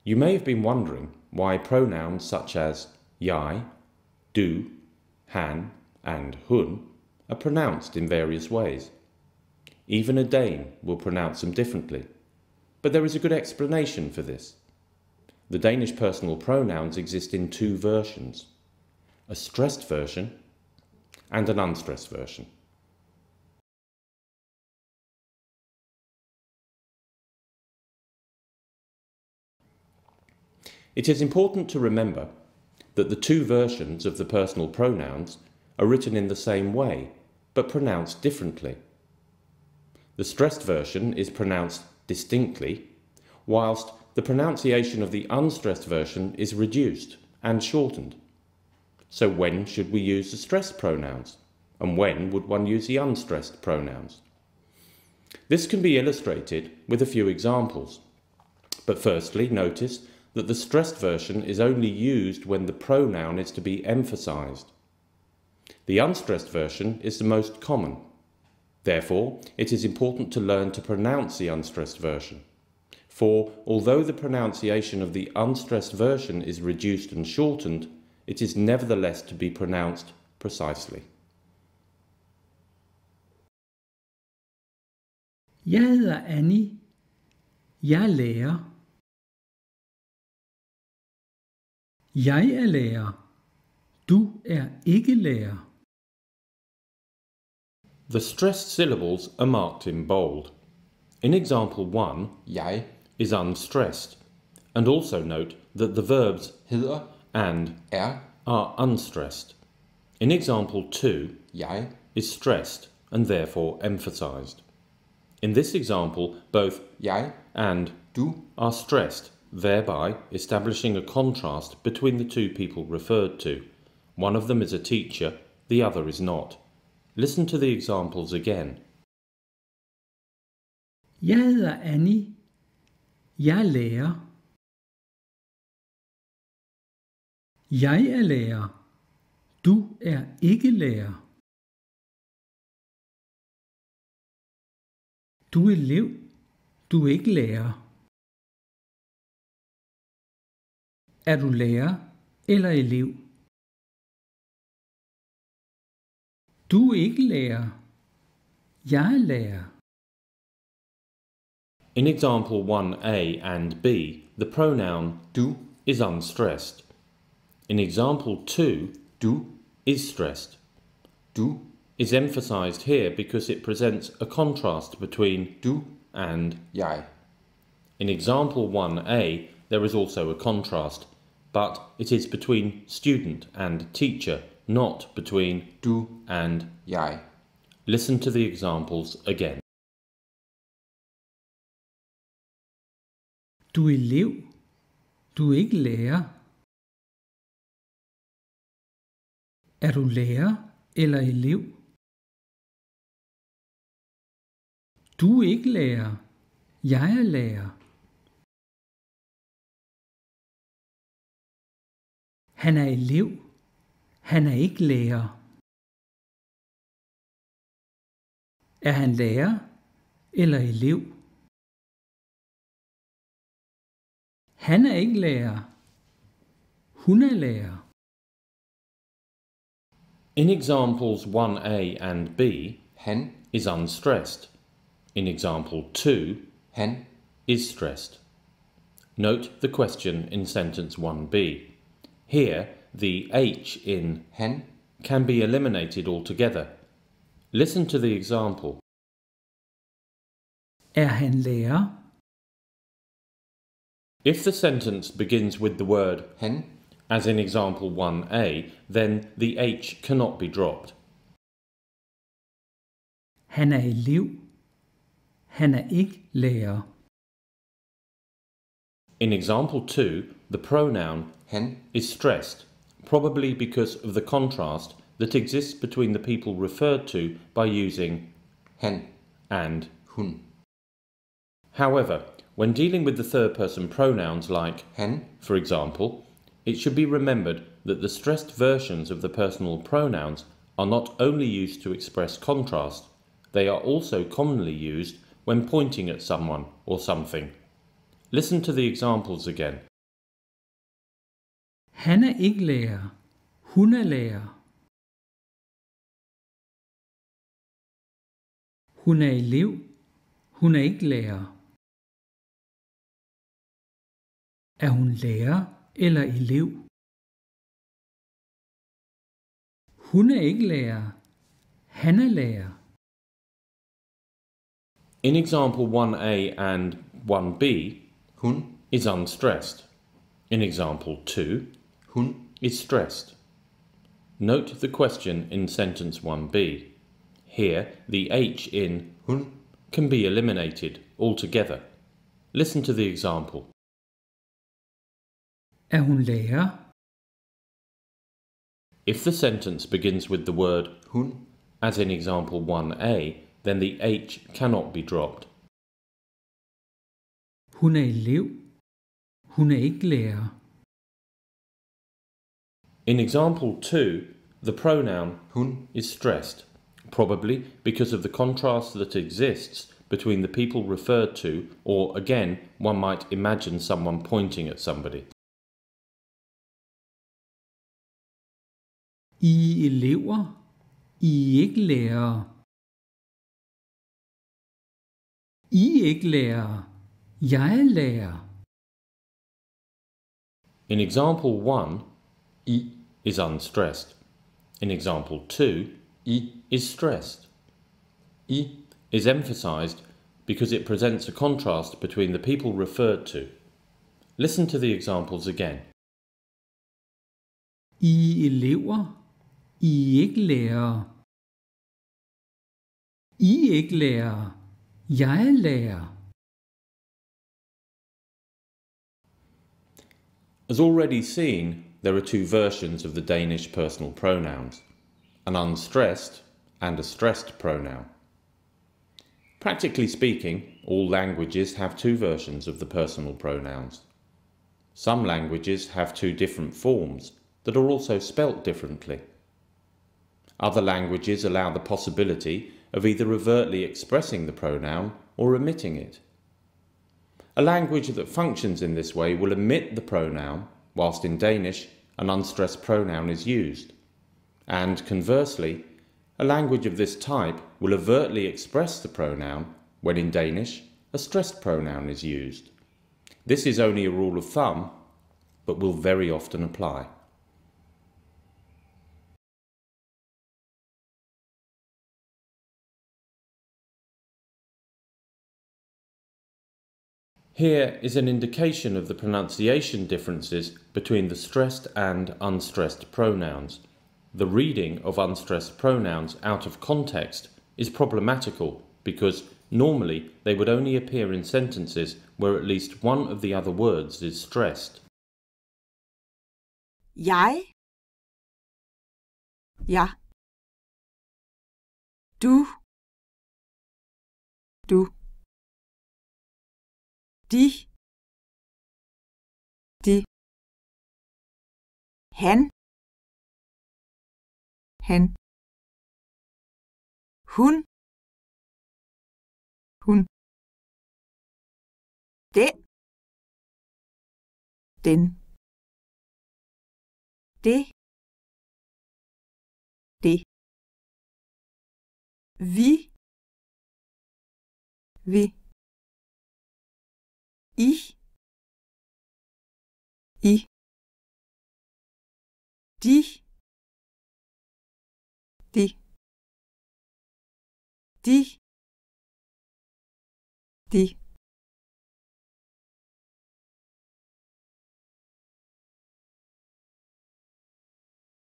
You may have been wondering why pronouns such as jeg, du, han and hun are pronounced in various ways. Even a Dane will pronounce them differently, but there is a good explanation for this. The Danish personal pronouns exist in two versions, a stressed version and an unstressed version. It is important to remember that the two versions of the personal pronouns are written in the same way, but pronounced differently. The stressed version is pronounced distinctly, whilst the pronunciation of the unstressed version is reduced and shortened. So when should we use the stressed pronouns, and when would one use the unstressed pronouns? This can be illustrated with a few examples, but firstly notice that the stressed version is only used when the pronoun is to be emphasized. The unstressed version is the most common. Therefore, it is important to learn to pronounce the unstressed version. For although the pronunciation of the unstressed version is reduced and shortened, it is nevertheless to be pronounced precisely. Jeg hedder Annie. Jeg er lærer. Jeg er lærer. Du er ikke lærer. The stressed syllables are marked in bold. In example 1, jeg is unstressed, and also note that the verbs hedder and are unstressed. In example 2, jeg is stressed and therefore emphasized. In this example, both jeg and du are stressed, thereby establishing a contrast between the two people referred to. One of them is a teacher, the other is not. Listen to the examples again. Jeg hedder Annie. Jeg er lærer. Jeg er lærer. Du er ikke lærer. Du er elev. Du er ikke lærer. Er du lærer eller elev? Du er ikke lærer. Jeg er lærer. In example 1a and b, the pronoun du is unstressed. In example 2, du is stressed. Du is emphasized here because it presents a contrast between du and jeg. In example 1a, there is also a contrast, but it is between student and teacher, not between du and jeg. Listen to the examples again. Du er elev. Du er ikke lærer. Er du lærer eller elev? Du er ikke lærer. Jeg er lærer. Han er elev. Han er ikke lærer. Er han lærer eller elev? Han er ikke lærer. Hun er lærer. In examples 1a and b, han is unstressed. In example 2, han is stressed. Note the question in sentence 1b. Here, the h in han can be eliminated altogether. Listen to the example. Er han lærer? If the sentence begins with the word han, as in example 1a, then the h cannot be dropped. Han er elev. Han er ikke lærer. In example 2, the pronoun han is stressed, probably because of the contrast that exists between the people referred to by using han and hun. However, when dealing with the third-person pronouns like han, for example, it should be remembered that the stressed versions of the personal pronouns are not only used to express contrast, they are also commonly used when pointing at someone or something. Listen to the examples again. Han er ikke lærer. Hun er lærer. Hun er elev. Hun er ikke lærer. Er hun lærer eller elev? Hun er ikke lærer. Han er lærer. In example 1a and 1b, Hun. is unstressed. In example 2, Hun. is stressed. Note the question in sentence 1b. Here, the H in Hun. can be eliminated altogether. Listen to the example. Er hun lærer? If the sentence begins with the word Hun. as in example 1a, then the H cannot be dropped. Hun er elev. Hun er ikke lærer. In example 2, the pronoun Hun. is stressed, probably because of the contrast that exists between the people referred to, or again, one might imagine someone pointing at somebody. I er elever. I er ikke lærere. I er ikke lærere. Jeg er lærer. In example 1, I. is unstressed. In example 2, I. is stressed. I. Is emphasized because it presents a contrast between the people referred to. Listen to the examples again. I er elever. I er ikke lærere. I er ikke lærere. Jeg er lærer. As already seen, there are two versions of the Danish personal pronouns, an unstressed and a stressed pronoun. Practically speaking, all languages have two versions of the personal pronouns. Some languages have two different forms that are also spelt differently. Other languages allow the possibility of either overtly expressing the pronoun or omitting it. A language that functions in this way will omit the pronoun, whilst in Danish an unstressed pronoun is used. And conversely, a language of this type will overtly express the pronoun when in Danish a stressed pronoun is used. This is only a rule of thumb, but will very often apply. Here is an indication of the pronunciation differences between the stressed and unstressed pronouns. The reading of unstressed pronouns out of context is problematical because normally they would only appear in sentences where at least one of the other words is stressed. Jeg. Ja. Du. Du. De. De. Han. Han. Hun. Hun. Det. Den. Det. Det. Vi. Vi. I. I. De. De. De. De.